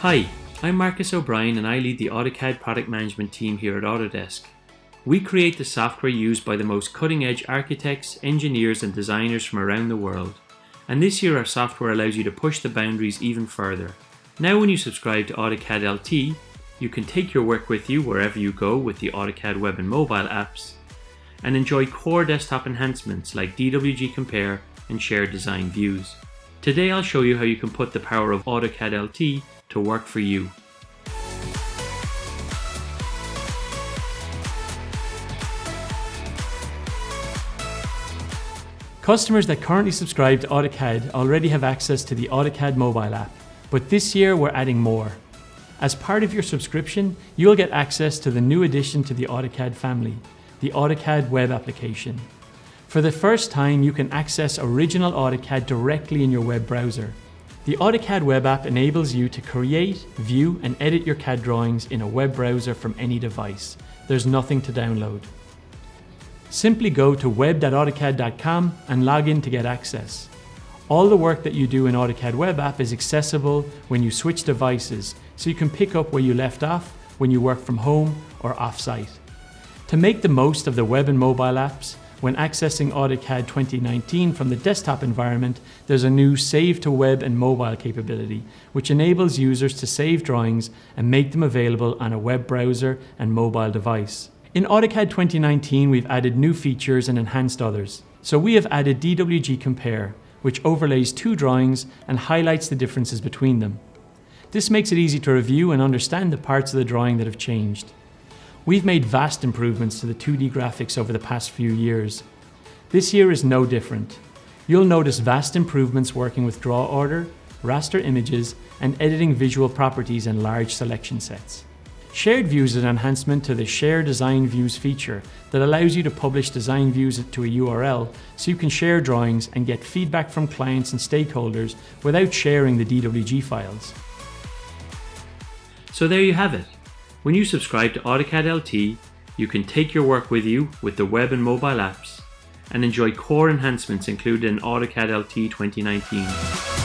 Hi, I'm Marcus O'Brien and I lead the Autocad product management team here at Autodesk. We create the software used by the most cutting-edge architects, engineers and designers from around the world. And this year our software allows you to push the boundaries even further. Now when you subscribe to Autocad LT, you can take your work with you wherever you go with the Autocad web and mobile apps, and enjoy core desktop enhancements like DWG Compare and shared design views. Today I'll show you how you can put the power of Autocad LT to work for you. Customers that currently subscribe to Autocad already have access to the Autocad mobile app, but this year we're adding more. As part of your subscription, you'll get access to the new addition to the Autocad family, the Autocad web application. For the first time, you can access original Autocad directly in your web browser. The Autocad web app enables you to create, view, and edit your CAD drawings in a web browser from any device. There's nothing to download. Simply go to web.autocad.com and log in to get access. All the work that you do in Autocad web app is accessible when you switch devices, so you can pick up where you left off when you work from home or off-site. To make the most of the web and mobile apps, when accessing Autocad 2019 from the desktop environment, there's a new Save to Web and Mobile capability, which enables users to save drawings and make them available on a web browser and mobile device. In Autocad 2019, we've added new features and enhanced others. So we have added DWG Compare, which overlays two drawings and highlights the differences between them. This makes it easy to review and understand the parts of the drawing that have changed. We've made vast improvements to the 2D graphics over the past few years. This year is no different. You'll notice vast improvements working with draw order, raster images, and editing visual properties in large selection sets. Shared Views is an enhancement to the Share Design Views feature that allows you to publish design views to a URL so you can share drawings and get feedback from clients and stakeholders without sharing the DWG files. So there you have it. When you subscribe to Autocad LT, you can take your work with you with the web and mobile apps and enjoy core enhancements included in Autocad LT 2019.